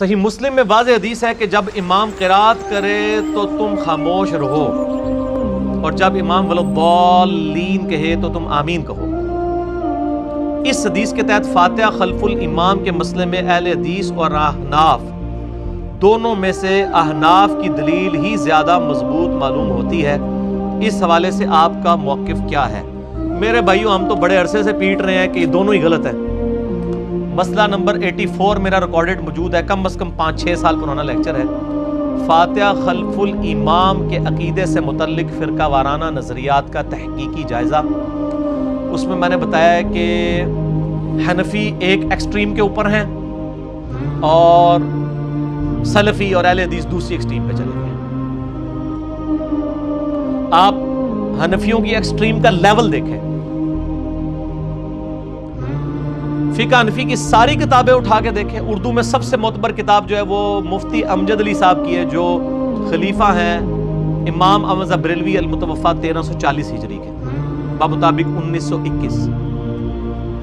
صحیح مسلم میں واضح حدیث ہے کہ جب امام قرات کرے تو تم خاموش رہو، اور جب امام ولضالین کہے تو تم آمین کہو۔ اس حدیث کے تحت فاتحہ خلف الامام کے مسئلے میں اہل حدیث اور احناف دونوں میں سے احناف کی دلیل ہی زیادہ مضبوط معلوم ہوتی ہے۔ اس حوالے سے آپ کا موقف کیا ہے؟ میرے بھائیو، ہم تو بڑے عرصے سے پیٹ رہے ہیں کہ یہ دونوں ہی غلط ہیں۔ مسئلہ نمبر 84 میرا ریکارڈڈ موجود ہے، کم از کم 5-6 سال پرانا لیکچر ہے۔ فاتحہ خلف الامام کے عقیدے سے متعلق فرقہ وارانہ نظریات کا تحقیقی جائزہ۔ اس میں نے بتایا ہے کہ حنفی ایک ایکسٹریم کے اوپر ہیں اور سلفی اور اہل حدیث دوسری ایکسٹریم پہ چلے گئے۔ آپ حنفیوں کی ایکسٹریم کا لیول دیکھیں۔ فقہ حنفی کی ساری کتابیں اٹھا کے دیکھیں، اردو میں سب سے معتبر کتاب جو ہے وہ مفتی امجد علی صاحب کی ہے، جو خلیفہ ہیں امام احمد بریلوی المتوفی 1340 ہجری کے، بمطابق 1921۔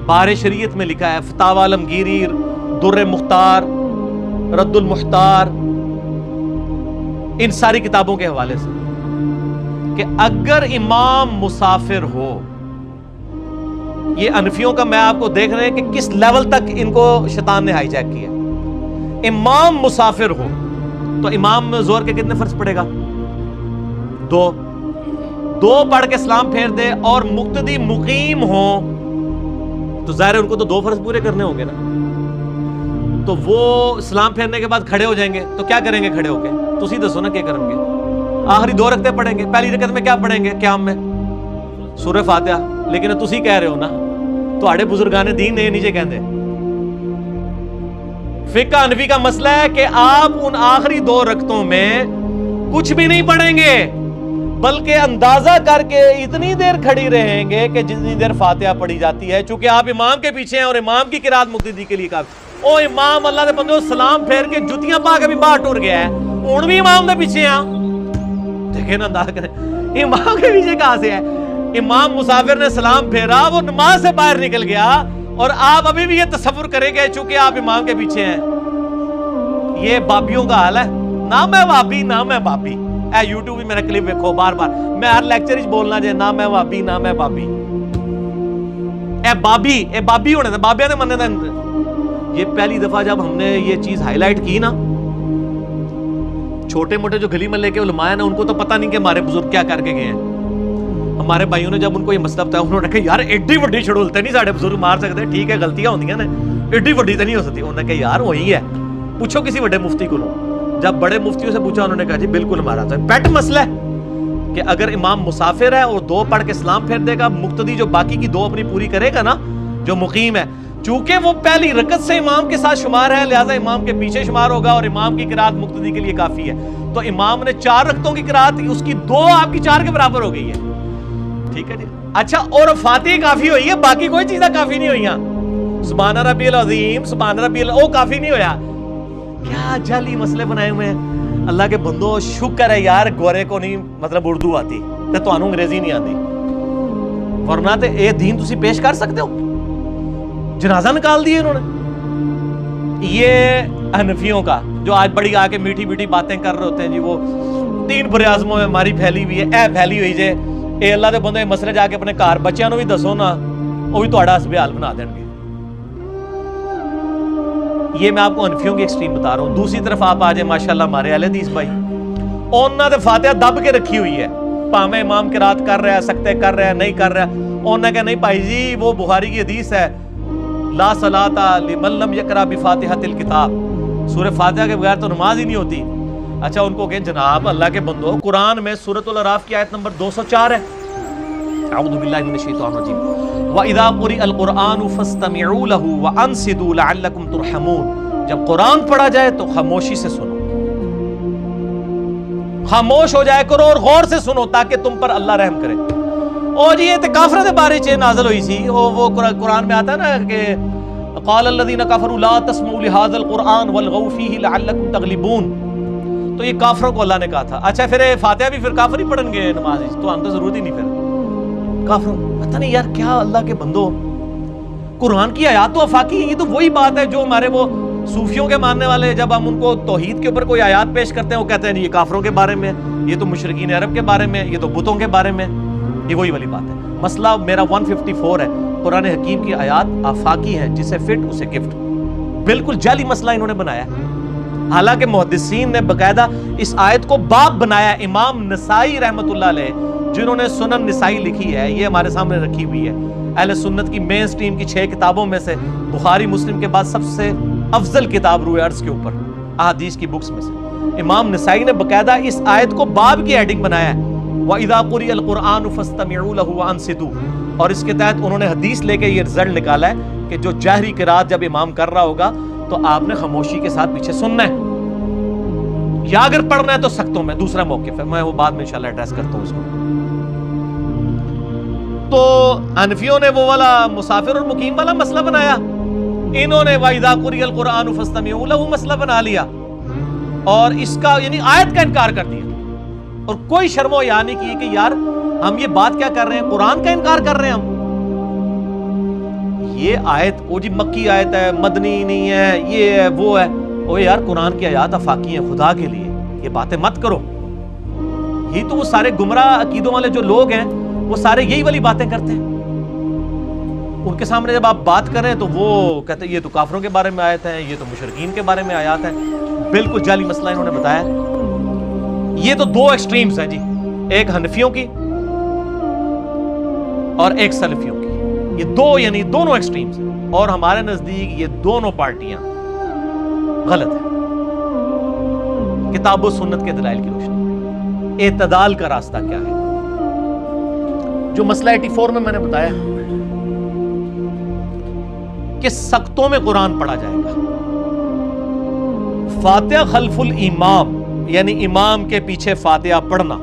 بار شریعت میں لکھا ہے، فتاوی عالمگیری، در مختار، رد المحتار، ان ساری کتابوں کے حوالے سے، کہ اگر امام مسافر ہو، یہ حنفیوں کا میں آپ کو دیکھ رہے ہیں کہ کس لیول تک ان کو شیطان نے ہائی جیک کیا۔ امام مسافر ہو تو امام زور کے کتنے فرض پڑے گا؟ 2 پڑھ کے سلام پھیر دے، اور مقتدی مقیم ہو تو ظاہر ہے ان کو تو 2 فرض پورے کرنے ہوں گے نا۔ تو وہ سلام پھیرنے کے بعد کھڑے ہو جائیں گے تو کیا کریں گے کھڑے ہو کے؟ تسی دسو نا کیا کریں گے؟ آخری 2 رکعتیں پڑھیں گے، پہلی رکعت میں کیا پڑھیں گے قیام میں؟ سورہ فاتحہ۔ لیکن تسی کہہ رہے ہو نا تواڈے بزرگان دین نے نیچے کہندے۔ فقہ حنفی کا مسئلہ ہے کہ آپ ان آخری 2 رکعتوں میں کچھ بھی نہیں پڑھیں گے، بلکہ اندازہ کر کے اتنی دیر کھڑی رہیں گے کہ جتنی دیر فاتحہ پڑھی جاتی ہے، چونکہ آپ امام کے پیچھے ہیں اور امام کی قرات مقتدی کے لیے کافی۔ او امام اللہ دے بندو سلام پھیر کے جتیاں پا کے بھی باہر ٹر گیا ہے، ہن بھی امام دے پیچھے ہیں۔ دیکھیں نا، اندازہ کریں امام کے پیچھے کہاں سے ہے؟ امام مسافر نے سلام پھیرا، وہ نماز سے باہر نکل گیا، اور آپ ابھی بھی یہ تصور کریں گے چونکہ آپ امام کے پیچھے ہیں۔ یہ بابیوں کا حال ہے، نہ میں وابی نہ میں بابی۔ اے یوٹیوب بھی میرا کلپ دیکھو بار بار، میں ہر لیکچر وچ بولنا جے نہ میں وابی نہ میں بابی۔ اے بابی ہونے تے بابیاں دے مننے تے۔ یہ پہلی دفعہ جب ہم نے یہ چیز ہائی لائٹ کی نا، چھوٹے موٹے جو گلی محلے کے علماء ہیں نا، ان کو تو پتہ نہیں کہ ہمارے بزرگ کیا کر کے گئے ہیں۔ ہمارے بھائیوں نے جب ان کو یہ مسئلہ بتایا، انہوں نے کہا یار ایڈی وڈی چھڑولتے نہیں ساڈے بزرگ مار سکتے، ٹھیک ہے غلطیاں ہوندیاں نے، ایڈی وڈی تو نہیں ہو سکتی۔ انہوں نے کہا یار وہی ہے، پوچھو کسی بڑے مفتی کو۔ جب بڑے مفتیوں سے پوچھا، انہوں نے کہا جی بالکل ہمارا تو پیٹ مسئلہ ہے کہ اگر امام مسافر ہے اور 2 پڑھ کے سلام پھیر دے گا، مقتدی جو باقی کی 2 اپنی پوری کرے گا نا، جو مقیم ہے، چونکہ وہ پہلی رکعت سے امام کے ساتھ شمار ہے، لہٰذا امام کے پیچھے شمار ہوگا، اور امام کی قرات مقتدی کے لیے کافی ہے۔ تو امام نے 4 رکعتوں کی قرات، اس کی 2 آپ کی 4 کے برابر ہو گئی ہے، ٹھیک ہے جی۔ اچھا، اور فاتحہ کافی ہوئی ہے، باقی کوئی چیزیں کافی نہیں ہوئی۔ سبحان ربی العظیم، سبحان ربی او کافی نہیں ہویا۔ کیا جعلی مسئلے بنائے ہوئے ہیں۔ اللہ کے بندو، شکر ہے یار گورے کو نہیں مطلب اردو آتی تے تانوں انگریزی نہیں آتی، ورنہ تے اے دین تسی پیش کر سکتے ہو۔ جنازہ نکال دیے انہوں نے۔ یہ حنفیوں کا جو آج بڑی آ کے میٹھی میٹھی باتیں کر رہے ہوتے ہیں جی، وہ 3 بر اعظموں میں ہماری پھیلی ہوئی ہے، اے پھیلی ہوئی جے۔ اے اللہ دے بندے مسئلے جا کے اپنے گھر بچیاں نو بھی دسو نا، وہ بھی تہاڈا حسب حال بنا دیں گے۔ یہ میں آپ کو حنفیوں کی ایکسٹریم بتا رہا ہوں۔ دوسری طرف آپ آ جائیں ماشاءاللہ ہمارے اہل حدیث بھائی، انہوں نے فاتحہ دب کے رکھی ہوئی ہے، پاویں امام قرات کر رہا ہے، سکتے کر رہا ہے، نہیں کر رہا ہے، انہوں نے کہا نہیں بھائی جی وہ بخاری کی حدیث ہے، لا صلاۃ لمن لم یقرأ بفاتحۃ الکتاب، سورہ فاتحہ کے بغیر تو نماز ہی نہیں ہوتی۔ اچھا، ان کو کہیں جناب اللہ کے بندو، قرآن میں سورۃ الاعراف کی آیت نمبر 204 ہے، اعوذ باللہ من الشیطان الرجیم، وَإِذَا قُرِئَ الْقُرْآنُ فَاسْتَمِعُوا لَهُ وَأَنصِتُوا لَعَلَّكُمْ تُرْحَمُونَ۔ جب قرآن پڑھا جائے تو خاموشی سے سنو، خاموش ہو جائے کرو اور غور سے سنو تاکہ تم پر اللہ رحم کرے۔ اور جی یہ کافروں کے بارے چ نازل ہوئی سی، وہ قرآن میں آتا ہے نا کہ قال الذين كفروا لا تسمعوا لهذا القرآن والغوا فيه لعلكم تغلبون، تو یہ کافروں کو اللہ نے کہا تھا۔ اچھا پھر فاتحہ بھی پھر کافر ہی پڑھیں گے نماز، تو ہم تو ضرورت ہی نہیں پھر کافروں۔ پتہ نہیں یار کیا اللہ کے بندو، قرآن کی آیات تو افاقی ہیں، یہ تو وہی بات ہے جو ہمارے وہ صوفیوں کے ماننے والے جب ہم ان کو توحید کے اوپر کوئی آیات پیش کرتے ہیں وہ کہتے ہیں یہ کافروں کے بارے میں، یہ تو مشرکین عرب کے بارے میں، یہ تو بتوں کے بارے میں. یہ وہی والی بات ہے. مسئلہ میرا 154 ہے. قرآن حکیم کی آیات آفاقی ہیں، جسے فٹ اسے گفٹ. بالکل جعلی مسئلہ انہوں نے بنایا. حالانکہ محدثین نے باقاعدہ اس آیت کو باب بنایا. امام نسائی رحمۃ اللہ علیہ جنہوں نے سنن نسائی لکھی ہے، یہ ہمارے سامنے رکھی ہوئی ہے. اہل سنت کی مین سٹریم کی 6 کتابوں میں سے بخاری مسلم کے بعد سب سے افضل کتاب روئے عرض کے اوپر احادیث کی بکس میں سے. امام نسائی نے باقاعدہ اس آیت کو باب کی ہیڈنگ بنایا ہے، وَإِذَا قُرِئَ الْقُرْآنُ فَاسْتَمِعُوا لَهُ وَأَنصِتُوا. اور اس کے تحت انہوں نے حدیث لے کے یہ رزلٹ نکالا ہے کہ جو جہری قرات جب امام کر رہا ہوگا تو آپ نے خاموشی کے ساتھ پیچھے سننا ہے، یا اگر پڑھنا ہے تو سختوں میں. دوسرا موقف ہے، میں وہ بعد میں انشاءاللہ ایڈریس کرتا ہوں اس کو. تو حنفیوں نے وہ والا مسافر اور مقیم والا مسئلہ بنایا، انہوں نے وَإِذَا قُرِئَ الْقُرْآنُ فَاسْتَمِعُوا لَهُ مسئلہ بنا لیا اور اس کا یعنی آیت کا انکار کر دیا. اور کوئی شرم و حیا نہیں کی کہ یار ہم یہ بات کیا کر رہے ہیں، قرآن کا انکار کر رہے ہیں ہم. یہ آیت وہ جی مکی آیت ہے، مدنی نہیں ہے، یہ ہے وہ ہے. او یار قرآن کی آیات آفاقی ہیں، خدا کے لیے یہ باتیں مت کرو. یہ تو وہ سارے گمراہ عقیدوں والے جو لوگ ہیں وہ سارے یہی والی باتیں کرتے ہیں. ان کے سامنے جب آپ بات کریں تو وہ کہتے ہیں یہ تو کافروں کے بارے میں آیت ہیں، یہ تو مشرکین کے بارے میں آیات ہیں. بالکل جعلی مسئلہ انہوں نے بتایا. یہ تو 2 ایکسٹریمز ہیں جی، ایک حنفیوں کی اور ایک سلفیوں کی. یہ 2 یعنی دونوں ایکسٹریمز ہیں، اور ہمارے نزدیک یہ دونوں پارٹیاں غلط ہیں کتاب و سنت کے دلائل کی روشنی میں. اعتدال کا راستہ کیا ہے؟ جو مسئلہ 84 میں نے بتایا کہ سختوں میں قرآن پڑھا جائے گا. فاتحہ خلف الامام یعنی امام کے پیچھے فاتحہ پڑھنا،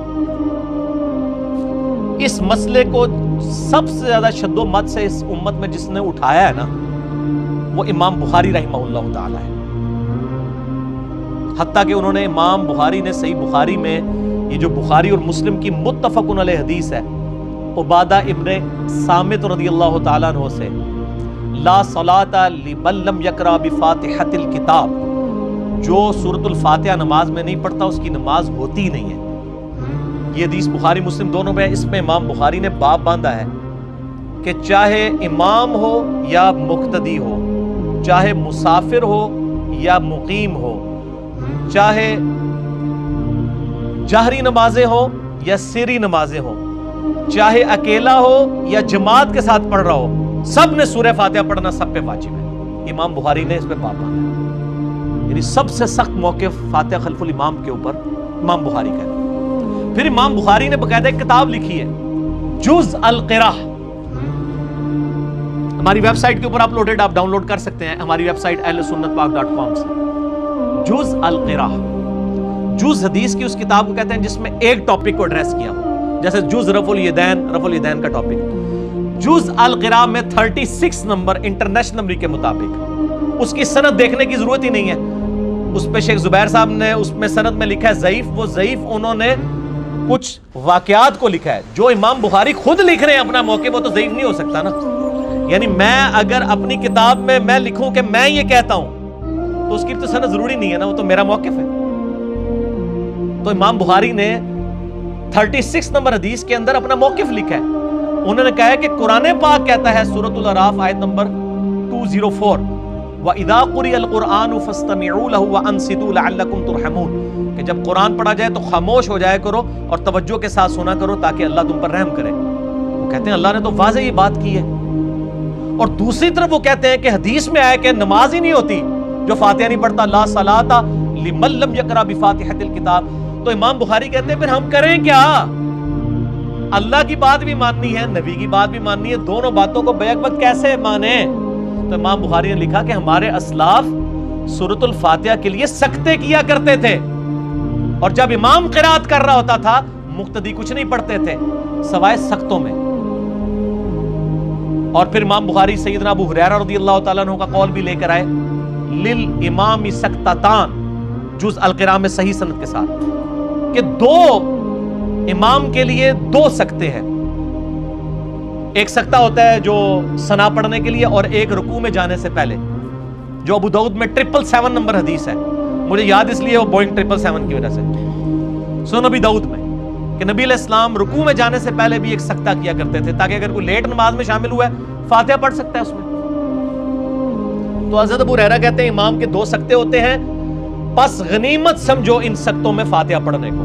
اس مسئلے کو سب سے زیادہ شد و مت سے اس امت میں جس نے اٹھایا ہے نا وہ امام بخاری رحمہ اللہ تعالی ہے. حتیٰ کہ انہوں نے امام بخاری نے صحیح بخاری میں یہ جو بخاری اور مسلم کی متفق علیہ حدیث ہے عبادہ ابن صامت رضی اللہ تعالیٰ عنہ سے، لا صلاۃ لمن لم یقرأ بفاتحۃ الکتاب، جو سورۃ الفاتحہ نماز میں نہیں پڑھتا اس کی نماز ہوتی نہیں ہے. یہ حدیث بخاری مسلم دونوں میں. اس میں امام بخاری نے باب باندھا ہے کہ چاہے امام ہو یا مقتدی ہو، چاہے مسافر ہو یا مقیم ہو، چاہے جہری نمازیں ہو یا سری نمازیں ہو، چاہے اکیلا ہو یا جماعت کے ساتھ پڑھ رہا ہو، سب نے سورہ فاتحہ پڑھنا سب پہ واجب ہے. امام بخاری نے اس پہ باب باندھا ہے. یعنی سب سے سخت موقف فاتحہ خلف الامام کے اوپر امام بخاری کا ہے. پھر امام بخاری نے باقاعدہ ایک کتاب لکھی ہے جز القراءہ، ہماری ویب سائٹ کے اوپر اپلوڈڈ، آپ ڈاؤن لوڈ کر سکتے ہیں ہماری ویب سائٹ ahlsunnatpak.com سے. جز القراءہ، جز حدیث کی اس کتاب کو کہتے ہیں جس میں ایک ٹاپک کو ایڈریس کیا ہو، جیسے جز رفع الیدین کا ٹاپک. جز القراءہ میں 36 نمبر انٹرنیشنل نمبر کے مطابق، اس کی سند دیکھنے کی ضرورت ہی نہیں ہے. اس پہ شیخ زبیر صاحب نے اس میں سند میں لکھا ہے ضعیف. وہ ضعیف انہوں نے کچھ واقعات کو لکھا ہے جو امام بخاری خود لکھ رہے ہیں اپنا موقف، وہ تو ضعیف نہیں ہو سکتا نا. یعنی میں اگر اپنی کتاب میں لکھوں کہ میں یہ کہتا ہوں تو اس کی تو سند ضروری نہیں ہے نا، وہ تو میرا موقف ہے. تو امام بخاری نے 36 نمبر حدیث کے اندر اپنا موقف لکھا ہے. انہوں نے کہا ہے کہ قرآن پاک کہتا ہے سورۃ الاعراف آیت نمبر 204 وَإِذَا قُرِئَ الْقُرْآنُ فَاسْتَمِعُوا لَهُ وَأَنصِتُوا لَعَلَّكُمْ تُرْحَمُونَ، کہ جب قرآن پڑھا جائے تو خاموش ہو جائے کرو اور توجہ کے ساتھ سنا کرو تاکہ اللہ تم پر رحم کرے. وہ کہتے ہیں اللہ نے تو واضح یہ بات کی ہے. اور دوسری طرف وہ کہتے ہیں کہ حدیث میں آیا کہ نماز ہی نہیں ہوتی جو فاتحہ نہیں پڑھتا، لا صلاۃ لمن لم یقرأ بفاتحۃ الکتاب. تو امام بخاری کہتے ہیں پھر ہم کریں کیا؟ اللہ کی بات بھی ماننی ہے، نبی کی بات بھی ماننی ہے، دونوں باتوں کو بیک وقت کیسے مانیں؟ تو امام بخاری نے لکھا کہ ہمارے اسلاف سورۃ الفاتحہ کے لیے سکتے کیا کرتے تھے، اور جب امام قرات کر رہا ہوتا تھا مقتدی کچھ نہیں پڑھتے تھے سوائے سختوں میں. اور پھر امام بخاری سیدنا ابو ہریرہ رضی اللہ تعالیٰ عنہ کا قول بھی لے کر آئے للامام سکتتان، جز القراء میں صحیح سند کے ساتھ، کہ 2 امام کے لیے 2 سکتے ہیں. ایک سکتہ ہوتا ہے جو ثنا پڑھنے کے لیے، اور ایک رکوع میں جانے سے پہلے جو ابو داؤد میں 777 نمبر حدیث ہے، مجھے یاد اس لیے وہ بوئنگ 777 کی وجہ سے، سنن ابی داؤد میں، کہ نبی علیہ السلام رکوع میں جانے سے پہلے بھی ایک سکتہ کیا کرتے تھے تاکہ اگر کوئی لیٹ نماز میں شامل ہوا ہے فاتحہ پڑھ سکتا ہے اس میں۔ تو حضرت ابو ہریرہ کہتے ہیں امام کے 2 سکتے ہوتے ہیں، پس غنیمت سمجھو ان سکتوں میں فاتحہ پڑھنے کو،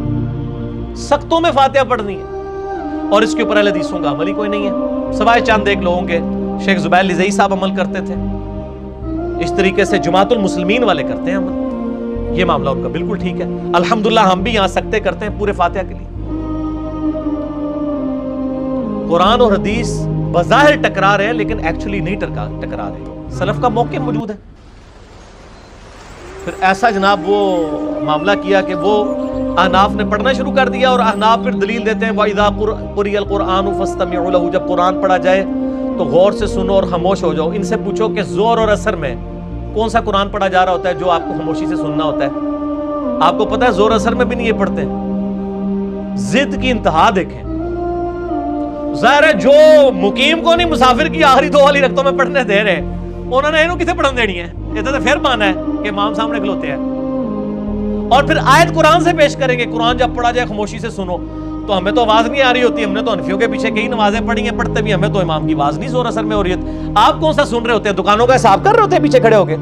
سکتوں میں فاتحہ پڑھنی ہے، اور اس کے اوپر اہل حدیثوں کا عمل ہی کوئی نہیں ہے، سوائے چند ایک لوگوں کے۔ شیخ زبیر لزئی صاحب عمل کرتے تھے اس طریقے سے، جماعت المسلمین والے کرتے ہیں عمل، یہ معاملہ ان کا بالکل ٹھیک ہے۔ الحمدللہ ہم بھی یہاں سکتے کرتے ہیں پورے فاتحہ کے لیے۔ قرآن اور حدیث بظاہر ٹکرا رہے ہیں لیکن ایکچولی نہیں ٹکرا رہے، سلف کا موقع موجود ہے۔ پھر ایسا جناب وہ معاملہ کیا کہ وہ احناف نے پڑھنا شروع کر دیا، اور احناف پھر دلیل دیتے ہیں وَإِذَا قُرِئَ الْقُرْآنُ فَاسْتَمِعُوا لَهُ، جب قرآن پڑھا جائے تو غور سے سنو اور خاموش ہو جاؤ۔ ان سے پوچھو کہ زور اور اثر میں کون سا قرآن پڑھا جا رہا ہوتا ہے جو آپ کو خاموشی سے سننا ہوتا ہے؟ آپ کو پتہ ہے زور اثر میں بھی نہیں یہ پڑھتے۔ ضد کی انتہا دیکھیں، ظاہر ہے جو مقیم کو نہیں مسافر کی آخری 2 والی رکعتوں میں پڑھنے دے رہے انہوں نے انہوں کتنے پڑھن دینی ہے؟ یہ تو پھر مانا ہے کہ امام سامنے کھلوتے ہیں، اور پھر آیت قرآن سے پیش کریں گے، قرآن جب پڑھا جائے خاموشی سے سنو، تو ہمیں تو آواز نہیں آ رہی ہوتی، ہم نے تو حنفیوں کے پیچھے کئی نمازیں پڑھی ہیں، پڑھتے بھی ہمیں تو امام کی آواز نہیں زور اثر میں ہو رہی ہے۔ آپ کون سا سن رہے ہوتے ہیں؟ دکانوں کا حساب کر رہے ہوتے ہیں پیچھے کھڑے ہو کے؟